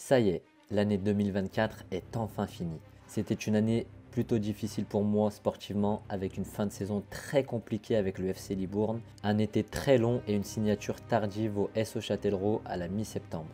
Ça y est, l'année 2024 est enfin finie. C'était une année plutôt difficile pour moi sportivement, avec une fin de saison très compliquée avec le FC Libourne, un été très long et une signature tardive au SO Châtellerault à la mi-septembre.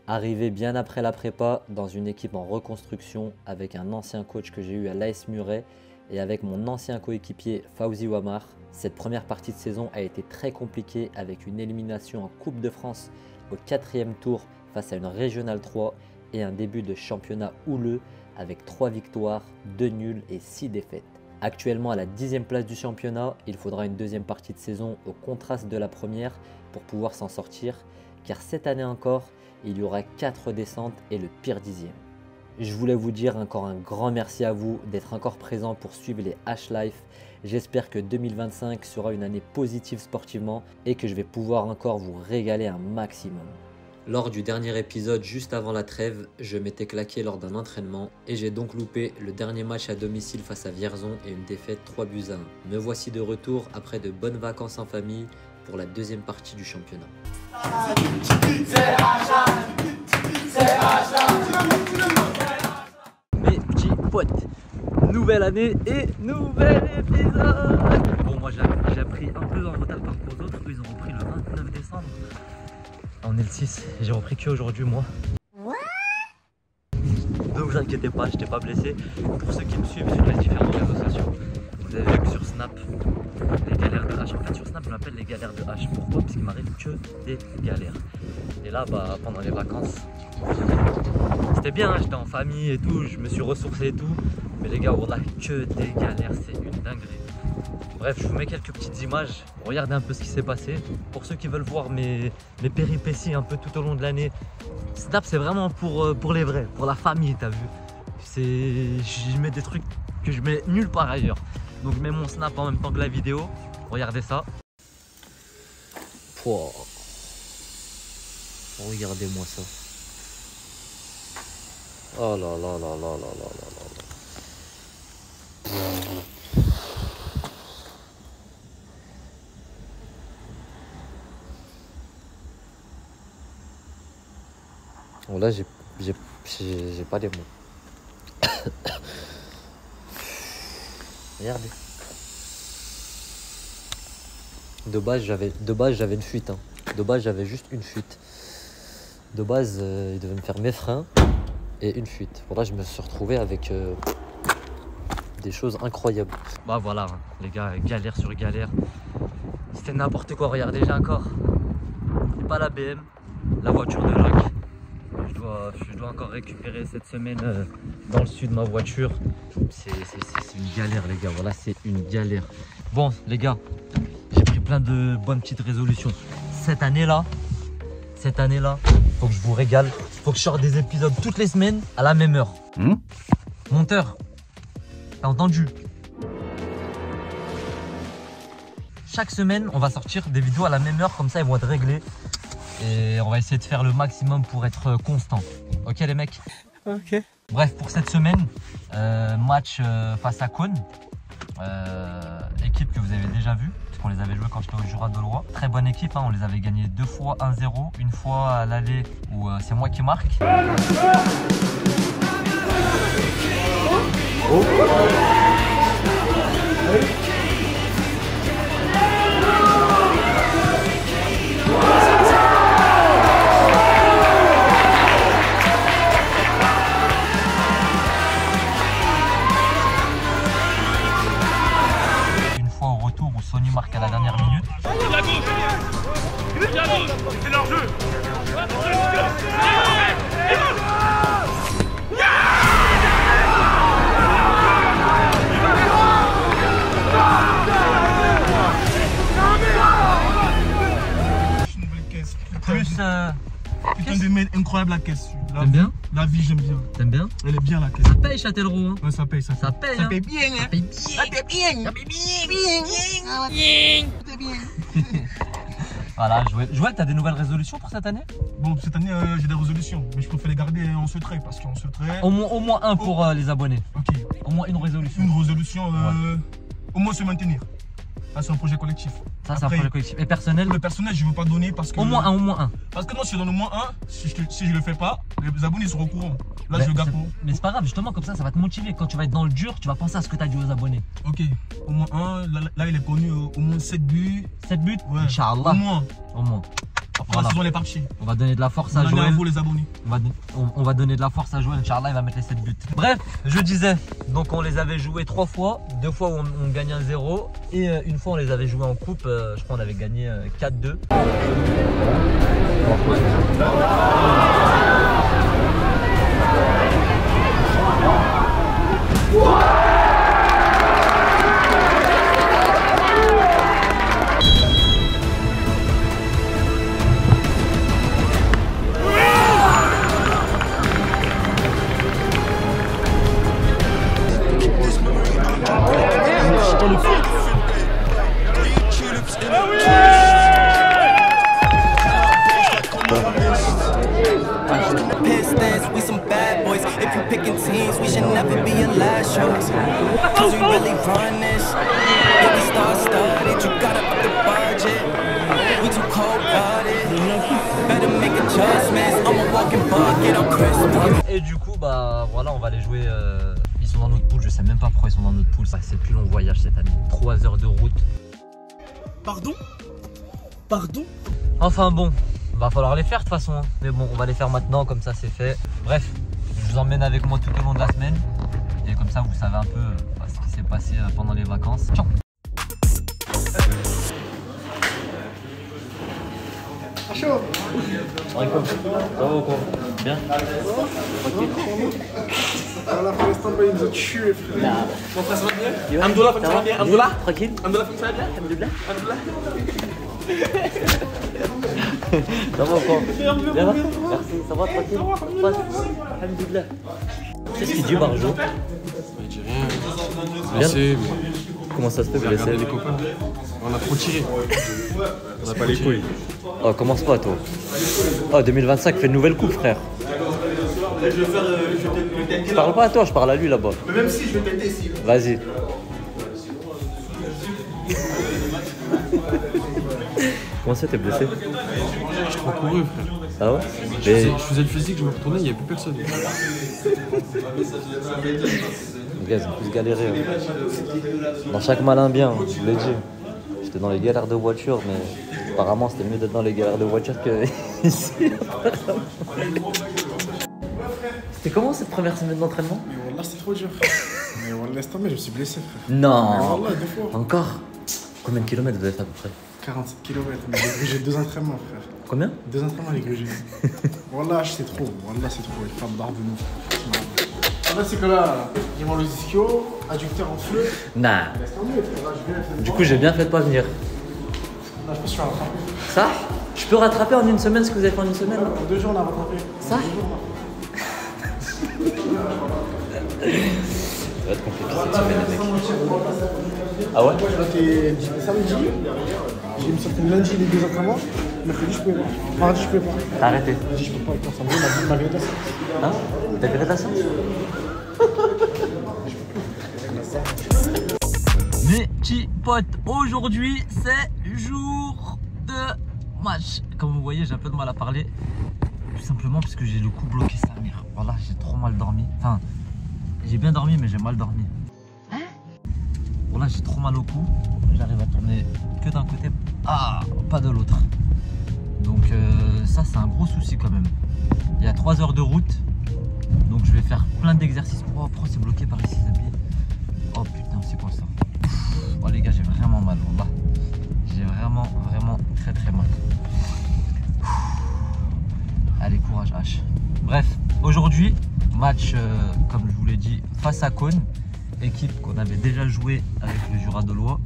Arrivé bien après la prépa, dans une équipe en reconstruction avec un ancien coach que j'ai eu à l'AS Muret et avec mon ancien coéquipier Fawzi Ouamar, cette première partie de saison a été très compliquée avec une élimination en Coupe de France au 4e tour face à une Régionale 3 et un début de championnat houleux avec 3 victoires, 2 nuls et 6 défaites. Actuellement à la 10e place du championnat, il faudra une deuxième partie de saison au contraste de la première pour pouvoir s'en sortir, car cette année encore, il y aura 4 descentes et le pire 10e. Je voulais vous dire encore un grand merci à vous d'être encore présents pour suivre les H-Life. J'espère que 2025 sera une année positive sportivement et que je vais pouvoir encore vous régaler un maximum. Lors du dernier épisode, juste avant la trêve, je m'étais claqué lors d'un entraînement et j'ai donc loupé le dernier match à domicile face à Vierzon et une défaite 3-1. Me voici de retour après de bonnes vacances en famille pour la deuxième partie du championnat. Mes petits potes, nouvelle année et nouvel épisode. Bon, moi j'ai appris un peu en retard par rapport aux autres, eux ils ont repris le 29 décembre. On est le 6, j'ai repris que aujourd'hui moi. Ne vous inquiétez pas, je n'étais pas blessé. Pour ceux qui me suivent sur les différents réseaux sociaux, vous avez vu que sur Snap, les galères de H. En fait sur Snap je m'appelle les galères de H. Pourquoi? Parce qu'il m'arrive que des galères. Et là pendant les vacances, c'était bien, hein, j'étais en famille et tout, je me suis ressourcé et tout. Mais les gars, voilà, que des galères, c'est une dinguerie. Bref, je vous mets quelques petites images, regardez un peu ce qui s'est passé. Pour ceux qui veulent voir mes péripéties un peu tout au long de l'année, Snap c'est vraiment pour les vrais, pour la famille, t'as vu. Je mets des trucs que je mets nulle part ailleurs. Donc je mets mon Snap en même temps que la vidéo, regardez ça. Wow. Regardez-moi ça. Oh là là là là là là là là. Bon là j'ai pas les mots. Regardez. De base j'avais une fuite. Hein. De base j'avais juste une fuite. De base il devait me faire mes freins et une fuite. Voilà, je me suis retrouvé avec des choses incroyables. Bah voilà hein, les gars, galère sur galère. C'était n'importe quoi, regardez, j'ai encore pas la BM, la voiture de Jacques. Je dois encore récupérer cette semaine dans le sud ma voiture. C'est une galère les gars, voilà, c'est une galère. Bon les gars, j'ai pris plein de bonnes petites résolutions. Cette année là, faut que je vous régale. Faut que je sorte des épisodes toutes les semaines à la même heure. Monteur, t'as entendu? Chaque semaine, on va sortir des vidéos à la même heure, comme ça, ils vont être réglés. Et on va essayer de faire le maximum pour être constant. Ok les mecs? Ok. Bref, pour cette semaine, match face à Cône. Équipe que vous avez déjà vue, puisqu'on les avait joués quand j'étais au Jura de Leroy. Très bonne équipe, hein, on les avait gagnés 2 fois 1-0. Une fois à l'aller où c'est moi qui marque. Sony marque à la dernière minute. La gauche, c'est leur jeu. Putain de mail incroyable la caisse. T'aimes bien? La vie j'aime bien. T'aimes bien? Elle est bien la caisse. Ça paye Châtellerault hein? Ouais, ça paye. Ça paye, ça paye bien hein. Ça paye bien. Ça paye bien. Ça paye bien. Ça paye bien. Voilà, Joël, t'as des nouvelles résolutions pour cette année? Bon, cette année j'ai des résolutions, mais je préfère les garder en secret parce qu'en secret. Au moins un pour les abonnés. Ok. Au moins une résolution. Une résolution, au moins se maintenir. Ah, c'est un projet collectif. Ça, c'est un projet collectif. Et personnel? Le personnel, je ne veux pas donner parce que. Au moins un. Parce que non, si je donne au moins un, si je ne le fais pas, les abonnés seront au courant. Là, je le garde pour. Mais c'est pas grave, justement, comme ça va te motiver. Quand tu vas être dans le dur, tu vas penser à ce que tu as dit aux abonnés. Ok, au moins un. Là, il est connu au moins 7 buts. 7 buts? Ouais. Inch'Allah. Au moins. Après la saison, elle est partie. On va donner de la force à Joël. À vous, les abonnés. On va donner de la force à Joël. Inch'Allah, il va mettre les 7 buts. Bref, je disais, donc on les avait joués 3 fois. 2 fois où on gagnait 1-0. Et une fois, on les avait joués en coupe. Je crois qu'on avait gagné 4-2. Pistons, we some bad boys. If you picking teams, we should never be your last choice. Cause we really run this. Yeah, we started, you gotta up the budget. We too cold-blooded. Better make adjustments. I'm a walking bucket on Christmas. Et du coup, bah voilà, on va les jouer. Ils sont dans notre poule, je sais même pas pourquoi ils sont dans notre poule. C'est le plus long voyage cette année. 3 heures de route. Pardon? Enfin bon, va falloir les faire de toute façon. Hein. Mais bon, on va les faire maintenant, comme ça c'est fait. Bref, je vous emmène avec moi tout au long de la semaine. Et comme ça, vous savez un peu ce qui s'est passé pendant les vacances. Ciao. Chaud. Ça va ou quoi? Bien? Alors pour l'instant, il nous a tués, frère. Mon frère, ça va bien? Amdoula, ça va bien? Amdoula? Tranquille? Amdoula, ça va bien? Alhamdoulilah. Amdoula? Ça va ou quoi? Bien? Merci, ça va tranquille? Alhamdoulilah. Qu'est-ce qu'il dit, Barjo? Il dit rien. Blessé, mais Comment ça se fait, il a regardé blessé? les copains. On a trop tiré. On n'a pas les couilles. Oh, commence pas, toi. Oh, 2025, fais une nouvelle coupe, frère. Je parle pas à toi, je parle à lui là-bas. Mais même si je vais t'aider ici. Vas-y. Comment ça, t'es blessé? J'ai trop couru, frère. Ah ouais? Je faisais le physique, je me retournais, il n'y avait plus personne. Les gars, ils ont plus galéré. Hein. Dans chaque malin bien, je vous l'ai dit. J'étais dans les galères de voiture, mais apparemment c'était mieux d'être dans les galères de voiture que ici. C'était comment cette première semaine d'entraînement? Mais Wallah, c'était trop dur. Mais Wallah, laisse tomber, je me suis blessé, frère. Non. Mais Wallah, 2 fois. Encore? Combien de kilomètres vous avez fait à peu près? 47 km, mais j'ai grugé 2 entraînements, frère. Combien? 2 entraînements, les grugés. Wallah, c'est trop. Wallah, c'est trop. Il frappe barre de nous. Là, c'est que là, j'ai mon ischio, adducteur en feu. Nah. Laisse tomber, frère. Là, je viens. Du coup, j'ai bien fait de pas venir. Là, je pense que je suis rattrapé. Ça? Je peux rattraper en une semaine ce que vous avez fait en une semaine? En 2 jours, on a rattrapé. Ça? En 2 jours, Ça va être compliqué cette semaine, mec. Ah ouais? Là, t'es samedi. J'ai mis certaines lundi les 2 entraînements. Mercredi, je pouvais pas. Mardi, je pouvais pas. T'as arrêté? Mardi, je peux pas. Avec mon samedi, malgré ta séance. Hein? T'as viré de la séance? Mes petits potes, aujourd'hui c'est jour de match. Comme vous voyez, j'ai un peu de mal à parler. Tout simplement parce que j'ai le cou bloqué, sa mère. Voilà, j'ai trop mal dormi. Enfin, j'ai bien dormi, mais j'ai mal dormi. Hein? Voilà, j'ai trop mal au cou. J'arrive à tourner que d'un côté, pas de l'autre. Donc ça, c'est un gros souci quand même. Il y a 3 heures de route. Donc je vais faire plein d'exercices. Oh, pourquoi c'est bloqué par ici, les pieds? Oh putain, c'est quoi ça? Oh les gars, j'ai vraiment mal, voilà. J'ai vraiment très mal. Allez, courage H. Bref, aujourd'hui, match, comme je vous l'ai dit, face à Cône. Équipe qu'on avait déjà joué avec le Jura Dolois.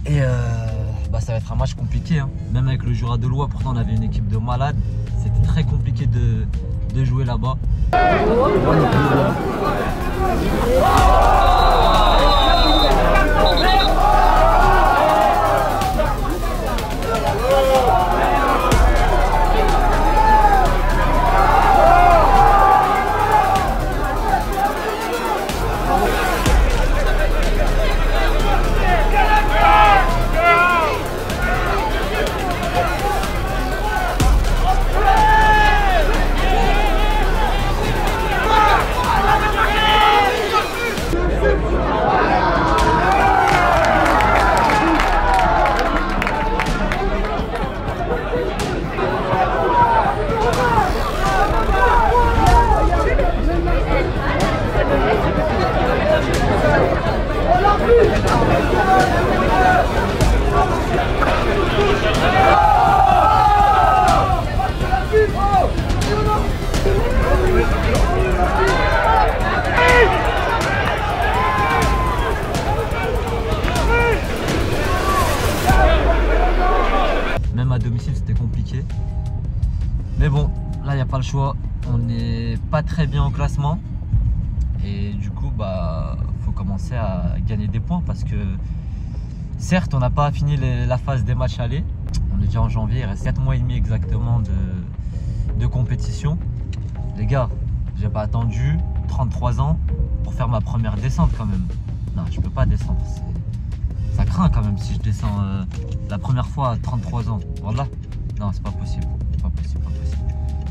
Et ça va être un match compliqué. Hein. Même avec le Jura Dolois, pourtant on avait une équipe de malades. C'était très compliqué de jouer là-bas. pas le choix. On n'est pas très bien au classement. Et du coup, faut commencer à gagner des points parce que certes, on n'a pas fini la phase des matchs allés. On est déjà en janvier, il reste 4 mois et demi exactement de compétition. Les gars, j'ai pas attendu 33 ans pour faire ma première descente quand même. Non, je peux pas descendre. Ça craint quand même si je descends la première fois à 33 ans. Voilà. Non, c'est pas possible. Pas possible, pas possible.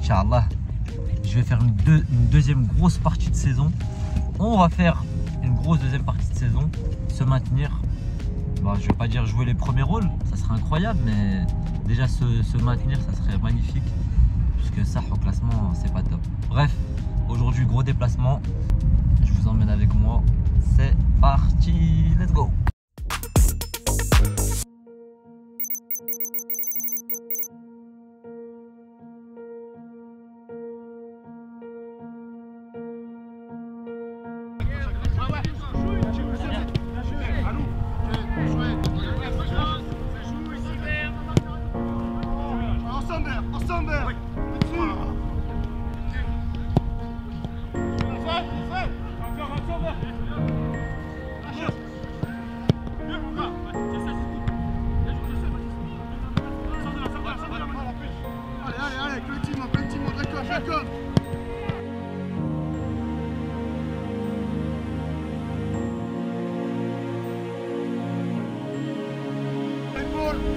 Inch'Allah, je vais faire une deuxième grosse partie de saison. On va faire une grosse deuxième partie de saison. Se maintenir. Je vais pas dire jouer les premiers rôles, ça serait incroyable, mais déjà se maintenir, ça serait magnifique. Puisque ça, au classement, c'est pas top. Bref, aujourd'hui, gros déplacement. Je vous emmène avec moi. C'est parti, let's go!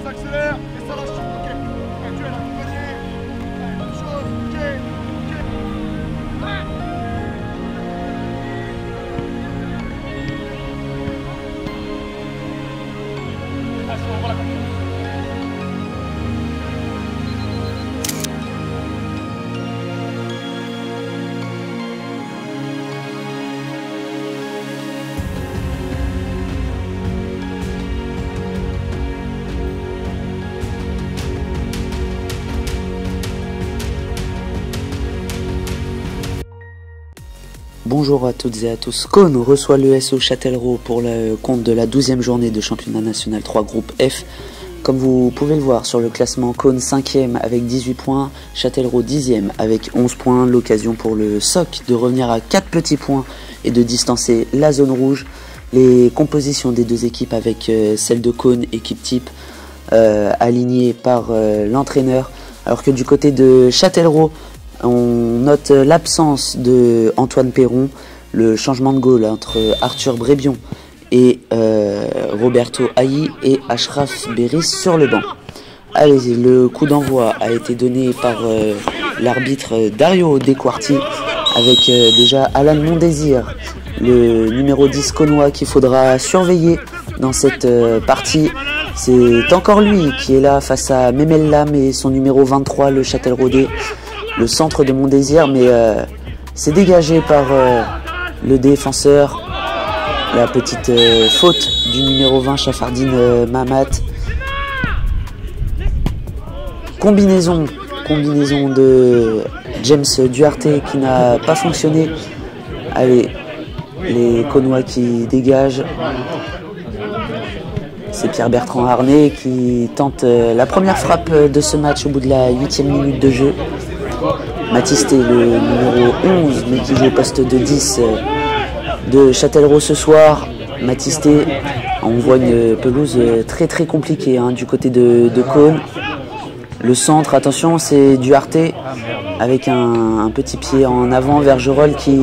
Ça accélère et ça lâche. Ok. Tu es accompagné. Même chose. Ok. Bonjour à toutes et à tous. Cône reçoit le SO Châtellerault pour le compte de la 12e journée de championnat national 3 groupe F. Comme vous pouvez le voir sur le classement, Cône 5e avec 18 points, Châtellerault 10e avec 11 points. L'occasion pour le SOC de revenir à 4 petits points et de distancer la zone rouge. Les compositions des deux équipes avec celle de Cône, équipe type, alignée par l'entraîneur. Alors que du côté de Châtellerault, on note l'absence de Antoine Perron, le changement de goal entre Arthur Brébion et Roberto Ailly et Ashraf Beris sur le banc. Allez, le coup d'envoi a été donné par l'arbitre Dario De Quarti avec déjà Alan Mondésir, le numéro 10 cônois qu'il faudra surveiller dans cette partie. C'est encore lui qui est là face à Memel Lam et son numéro 23, le Châtelleraudais. Le centre de Mondésir, mais c'est dégagé par le défenseur. La petite faute du numéro 20, Chafardine Mamat. Combinaison de James Duarte qui n'a pas fonctionné. Allez, les Cônois qui dégagent. C'est Pierre-Bertrand Arnay qui tente la première frappe de ce match au bout de la 8e minute de jeu. Matisté, le numéro 11, mais qui joue au poste de 10 de Châtellerault ce soir. Matisté, on voit une pelouse très très compliquée du côté de Cône. Le centre, attention, c'est Duarte avec un petit pied en avant. Vergerolles qui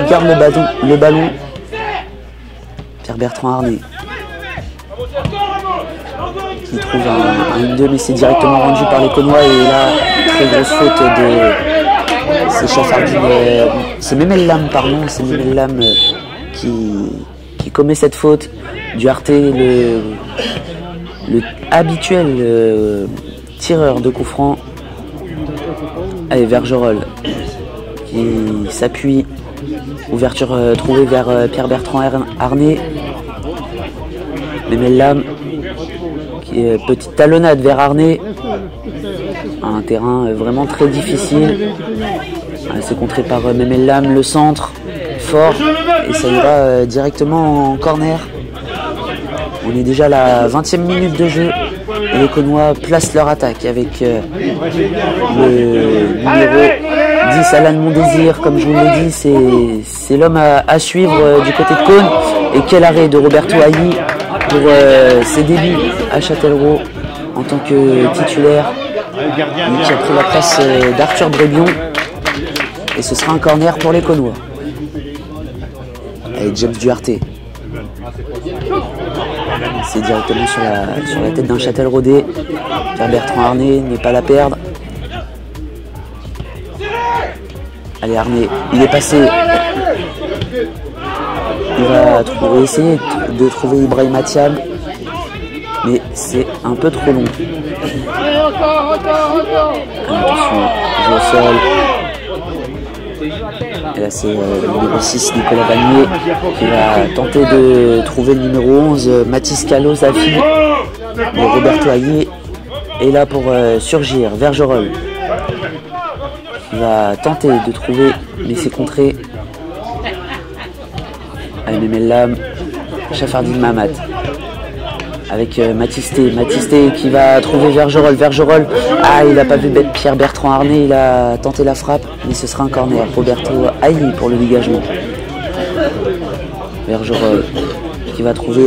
garde le ballon. Pierre-Bertrand Arnay qui trouve un 1-2, mais c'est directement rendu par les Cônois. Et là, très grosse faute de... C'est Chafardine... c'est Memel Lam, pardon. C'est Memel Lam qui commet cette faute. Duarte, le habituel tireur de coup franc. Allez, Vergerolles qui s'appuie. Ouverture trouvée vers Pierre-Bertrand Arnay. Memel Lam. Petite talonnade vers Arnay. Un terrain vraiment très difficile. C'est contré par Memel Lam. Le centre fort. Et ça ira directement en corner. On est déjà à la 20e minute de jeu. Et les Cônois placent leur attaque avec le numéro 10, Alan Mondésir, comme je vous l'ai dit, c'est l'homme à suivre du côté de Cône. Et quel arrêt de Roberto Hailly pour ses débuts à Châtellerault en tant que titulaire. Lui qui a pris la place d'Arthur Brébion. Et ce sera un corner pour les Cônois. Avec James Duarte. C'est directement sur la tête d'un Châtelleraudais. Pierre-Bertrand Arnay n'est pas à la perdre. Allez Arnay, il est passé. Il va essayer de trouver Ibrahim Athiam. Mais c'est un peu trop long. Attention, jeu au sol. Et là c'est le numéro 6 Nicolas Vanier qui va tenter de trouver le numéro 11 Mathis Calo-Zafi. Mais Roberto Hailly est là pour surgir. Vergerolles qui va tenter de trouver, mais c'est contré. Memel Lam, Chafardine Mahamat. Avec Matisté qui va trouver Vergerolles. Vergerolles, il n'a pas vu Pierre-Bertrand Arnay, il a tenté la frappe, mais ce sera un corner. Roberto Hailly pour le dégagement. Vergerolles qui va trouver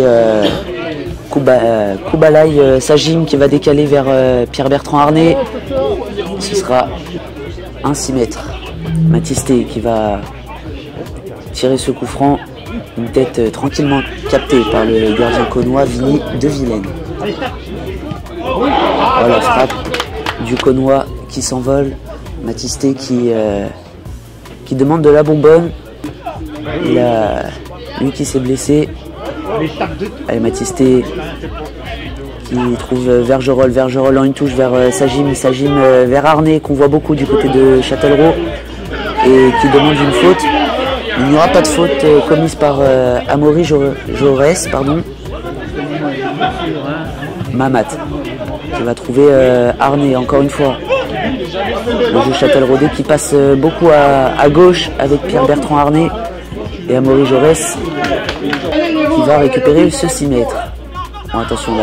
Koubalay Sajim qui va décaler vers Pierre-Bertrand Arnay. Ce sera un 6 mètres. Matisté qui va tirer ce coup franc. Une tête tranquillement captée par le gardien cônois Vinny de Vilaine. Voilà, frappe du cônois qui s'envole. Matisté qui demande de la bonbonne. Il a lui qui s'est blessé. Allez, Matisté qui trouve Vergerolles. Vergerolles en une touche vers Sajim. Sajim vers Arnay qu'on voit beaucoup du côté de Châtellerault et qui demande une faute. Il n'y aura pas de faute commise par Amaury Jaurès, Mahamat qui va trouver Arnay encore une fois. Le jeu Châtelleraudais qui passe beaucoup à gauche avec Pierre-Bertrand Arnay et Amaury Jaurès qui va récupérer ce 6 mètres. Bon, attention,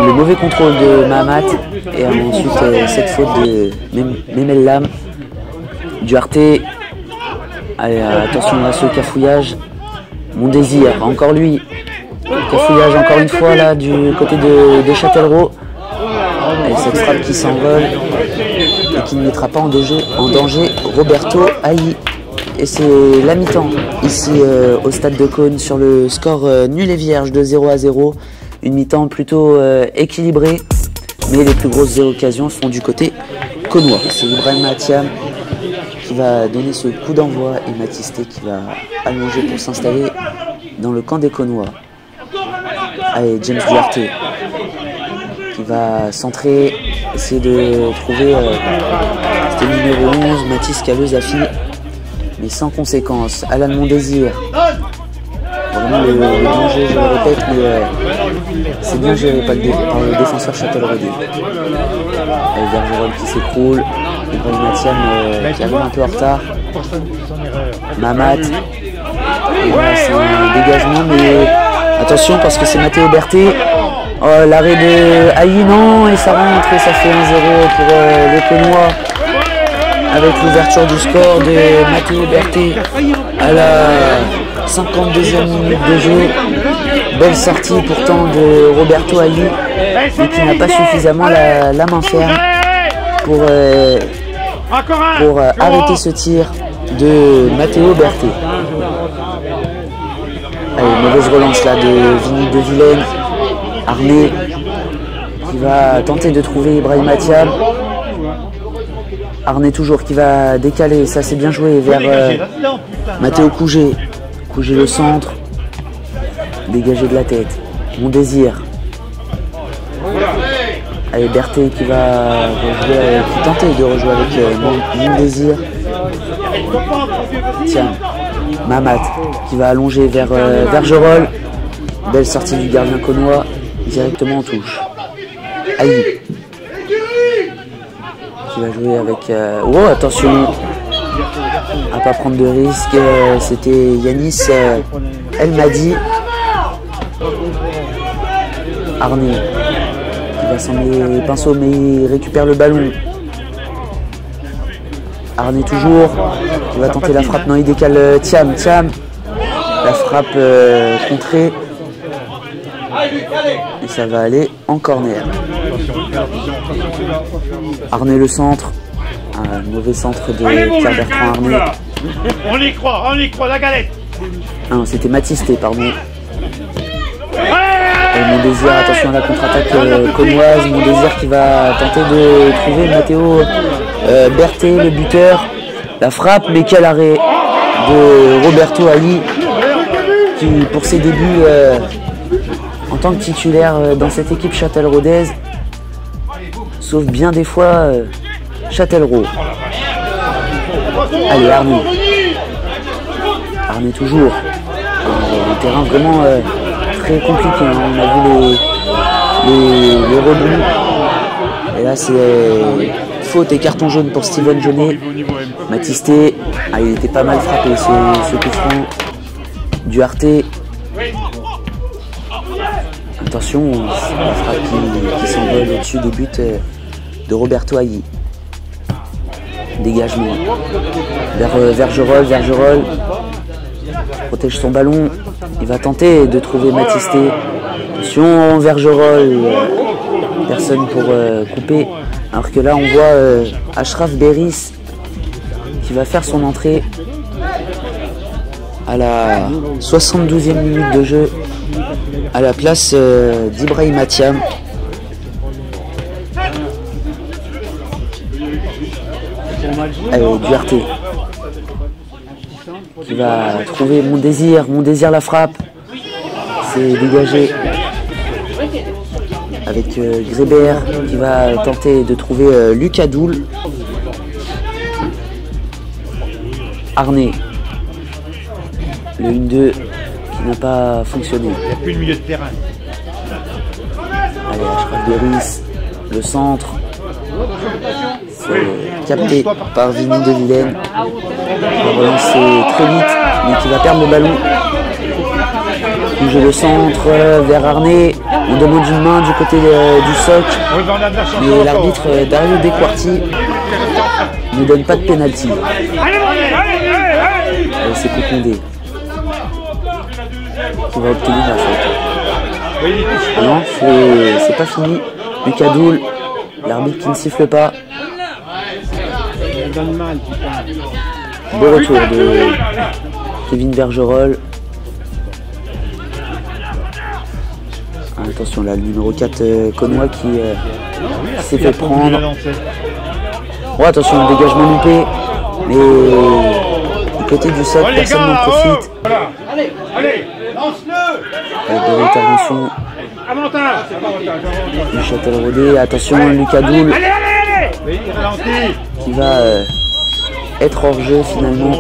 le mauvais contrôle de Mahamat et ensuite cette faute de Memel Lam. Duarte, allez, attention à ce cafouillage. Mondésir, encore lui. Cafouillage encore une fois là du côté de Châtellerault. Et cette frappe qui s'envole et qui ne mettra pas en danger Roberto Hailly. Et c'est la mi-temps ici au stade de Cône sur le score nul et vierge de 0-0. Une mi-temps plutôt équilibrée, mais les plus grosses occasions sont du côté cônois. C'est Ibrahim Athiam qui va donner ce coup d'envoi et Matisté qui va allonger pour s'installer dans le camp des Cônois. Allez, James Duarte qui va centrer, essayer de trouver c'était le numéro 11, Mathis Calo-Zafi, mais sans conséquence. Alan Mondésir, vraiment le danger, je le répète, mais c'est bien géré par le défenseur Châtelleraudais. Allez, Vergerolles qui s'écroule. Ibrahim Athiam qui arrive un peu en retard. Mahamat. C'est un dégagement, mais attention parce que c'est Matteo Berté. Oh, l'arrêt de Hailly, non, et ça rentre et ça fait 1-0 pour les Cônois. Avec l'ouverture du score de Matteo Berté à la 52e minute de jeu. Belle sortie pourtant de Roberto Hailly, mais qui n'a pas suffisamment la main ferme pour arrêter ce tir de Matteo Berté. Allez, mauvaise relance là de Vinny de Vilaine. Arnay qui va tenter de trouver Ibrahim Athiam. Arnay toujours qui va décaler, ça c'est bien joué vers Matteo Couget. Couget le centre, dégagé de la tête. Mondésir. Allez, Berté qui va tenter de rejouer avec Mondésir. Tiens, Mahamat qui va allonger vers Vergerolles. Belle sortie du gardien cônois, directement en touche. Hailly qui va jouer avec... Oh, attention à pas prendre de risque. C'était Yanis Elmadi. Arnay qui va s'en mettre les pinceaux, mais il récupère le ballon. Arné toujours, qui va tenter la frappe, non il décale Thiam, la frappe contrée, et ça va aller en corner. Arné le centre, un mauvais centre de Pierre-Bertrand Arné. On y croit, la galette. Ah non, c'était Matisté, pardon. Et Mondésir, attention à la contre-attaque connoise. Mondésir qui va tenter de trouver Matteo Berté, le buteur. La frappe, mais quel arrêt de Roberto Ali, qui pour ses débuts en tant que titulaire dans cette équipe châtelleraudnaise sauve bien des fois Châtellerault. Allez, Arné. Arné toujours. Un terrain vraiment très compliqué. Hein. On a vu les rebonds. Et là, c'est faute et carton jaune pour Steven Jeunet. Matisté, il était pas mal frappé ce coup franc. Duarte. Attention, la frappe qui s'envole au-dessus des buts de Roberto Ailly. Dégagement vers Vergerolles protège son ballon, il va tenter de trouver Matisté. Attention, Vergerolles, personne pour couper, alors que là on voit Achraf Beris qui va faire son entrée à la 72e minute de jeu à la place d'Ibrahima Thiam. Duarte qui va trouver Mondésir la frappe, c'est dégagé avec Grébert qui va tenter de trouver Lucas Doul. Arné, le 1-2 qui n'a pas fonctionné. Il n'y a plus de milieu de terrain. Allez, Achraf Beris, le centre. C'est capté par Vini de Vilaine. Il va relancer très vite, mais qui va perdre le ballon. Bouger le centre vers Arné. On demande une main du côté du soc. Mais l'arbitre Dario Dequarti ne donne pas de pénalty. C'est Cocondé qui va obtenir la faute. Non, c'est pas fini. Lucas Doul, l'arbitre qui ne siffle pas. Beau retour de Kevin Vergerolles. Attention là, le numéro 4 Connois qui s'est fait prendre. Oh, attention, le dégagement loupé. Mais du côté du soc, personne n'en profite. Avec de l'intervention du Châtelleraudais. Attention, Lucas Doul qui va être hors jeu finalement.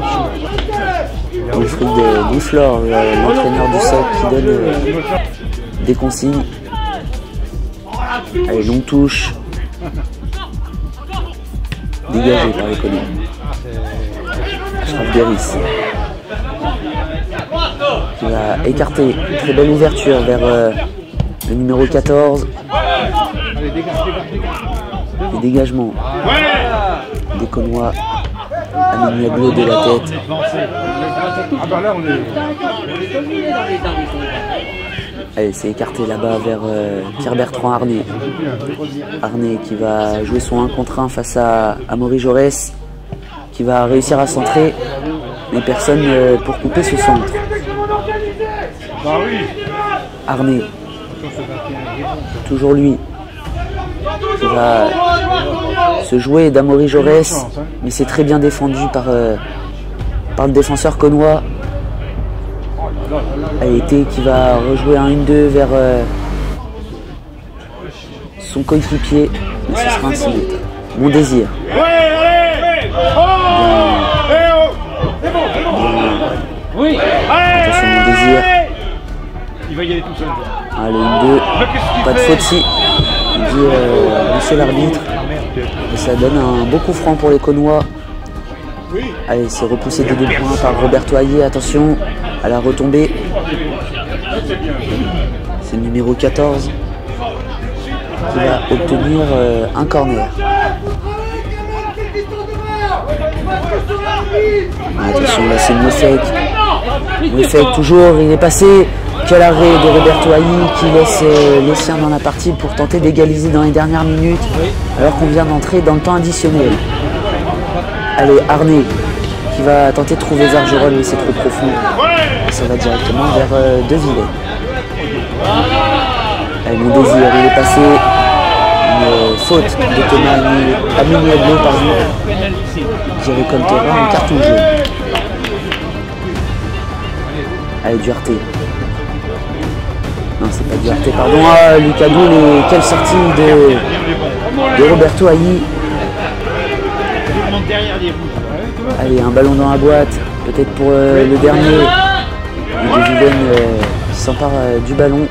Wilfried Boufflor, l'entraîneur du soc, qui donne des consignes. Allez, longue touche. Dégagé par les Connois. Achraf Beris qui va écarter. Très bonne ouverture vers le numéro 14. Les dégagements des Connois. Aminiablo de la tête. Allez, c'est écarté là-bas vers Pierre-Bertrand Arné. Arné qui va jouer son 1 contre 1 face à Amaury Jaurès, qui va réussir à centrer, mais personne pour couper ce centre. Arné, toujours lui, qui va se jouer d'Amaury Jaurès, mais c'est très bien défendu par le défenseur connois. Été qui va rejouer un 1-2 vers son coéquipier, mais ce sera un 6 mètres. Mondésir. Attention, Mondésir. Il va y aller tout seul. Allez, 1-2. Pas de faute si, dit monsieur l'arbitre. Et ça donne un beau coup franc pour les Connois. Allez, c'est repoussé des 2 points par Roberto Ailly. Attention à la retombée. C'est le numéro 14 qui va obtenir un corner. Attention, là c'est Moussek. Moussek toujours, il est passé. Quel arrêt de Roberto Ayi qui laisse les siens dans la partie pour tenter d'égaliser dans les dernières minutes alors qu'on vient d'entrer dans le temps additionnel. Allez, Arnay qui va tenter de trouver Zargerol mais c'est trop profond. Ça va directement vers De Villet. Allez, mon désir, il est passé. Une faute de Thomas Aminiello, pardon, qui récoltera un carton jaune. Allez, Duarte. Non, c'est pas Duarte, pardon. Ah, Lucas Doul, et quelle sortie de Roberto Ayi. Allez, un ballon dans la boîte, peut-être pour le dernier. De Viven qui s'empare du ballon.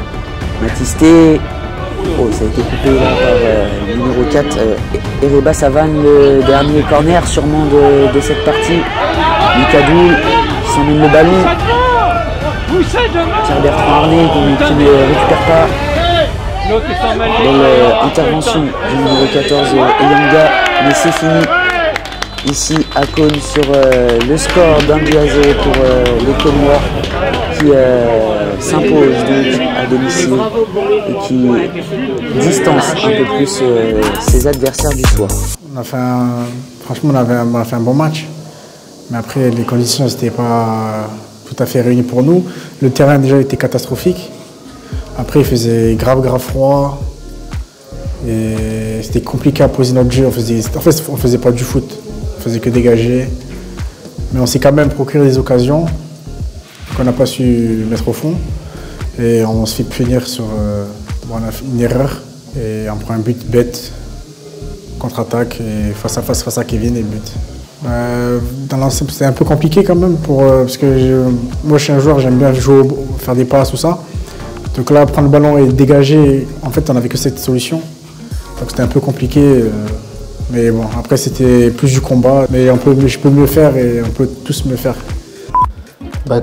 Matisté. Oh, ça a été coupé là, par le numéro 4, Ereba Savane, le dernier corner sûrement de cette partie. Lucas Doul qui s'emmène le ballon. Pierre-Bertrand Arnay qui ne récupère pas. L'intervention du numéro 14, Eyanga, mais c'est fini. Ici à Cône sur le score d'1-0 pour les Cônois qui s'imposent donc à domicile et qui distance un peu plus ses adversaires du soir. Franchement, on a fait un bon match, mais après les conditions n'étaient pas tout à fait réunies pour nous. Le terrain déjà était catastrophique. Après il faisait grave froid et c'était compliqué à poser notre jeu. En fait, on faisait pas du foot. On faisait que dégager, mais on s'est quand même procuré des occasions qu'on n'a pas su mettre au fond et on se fait punir sur on a fait une erreur et on prend un but bête, contre-attaque et face à Kevin et but. Dans l'ensemble c'est un peu compliqué quand même parce que moi je suis un joueur, j'aime bien jouer, faire des passes, tout ça. Donc là prendre le ballon et dégager, en fait on n'avait que cette solution, donc c'était un peu compliqué. Mais bon, après c'était plus du combat, mais je peux mieux faire et on peut tous mieux faire.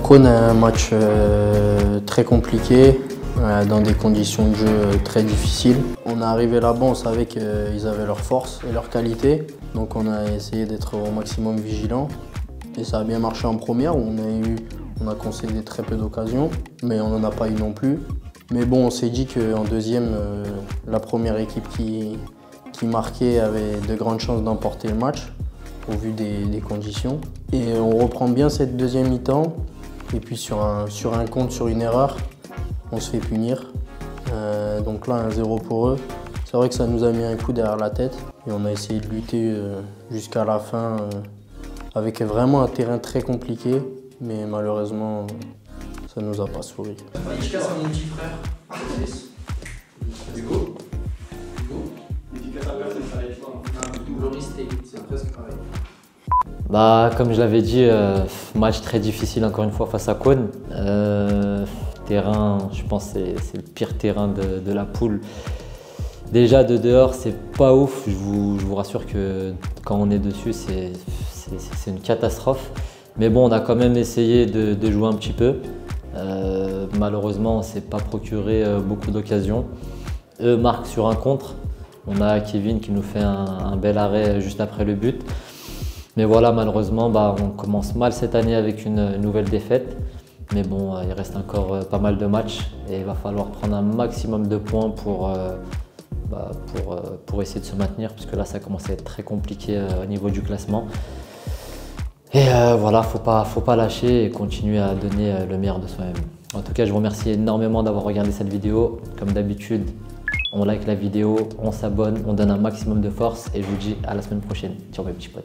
Cône a un match très compliqué, dans des conditions de jeu très difficiles. On est arrivé là-bas, on savait qu'ils avaient leurs forces et leurs qualités, donc on a essayé d'être au maximum vigilant. Et ça a bien marché en première, où on a concédé très peu d'occasions, mais on n'en a pas eu non plus. Mais bon, on s'est dit qu'en deuxième, la première équipe qui marquait avait de grandes chances d'emporter le match au vu des conditions. Et on reprend bien cette deuxième mi-temps et puis sur un compte, sur une erreur, on se fait punir. Donc là 1-0 pour eux. C'est vrai que ça nous a mis un coup derrière la tête et on a essayé de lutter jusqu'à la fin avec vraiment un terrain très compliqué, mais malheureusement ça nous a pas souri. Je casse à mon petit frère. Hugo. C'est presque pareil. Comme je l'avais dit, match très difficile encore une fois face à Cône. Terrain, je pense que c'est le pire terrain de la poule. Déjà de dehors, c'est pas ouf. Je vous rassure que quand on est dessus, c'est une catastrophe. Mais bon, on a quand même essayé de jouer un petit peu. Malheureusement, on ne s'est pas procuré beaucoup d'occasions. Eux marquent sur un contre. On a Kevin qui nous fait un bel arrêt juste après le but. Mais voilà, malheureusement, on commence mal cette année avec une nouvelle défaite. Mais bon, il reste encore pas mal de matchs et il va falloir prendre un maximum de points pour essayer de se maintenir, puisque là, ça commence à être très compliqué au niveau du classement. Et voilà, faut pas lâcher et continuer à donner le meilleur de soi-même. En tout cas, je vous remercie énormément d'avoir regardé cette vidéo. Comme d'habitude, on like la vidéo, on s'abonne, on donne un maximum de force et je vous dis à la semaine prochaine. Ciao mes petits potes.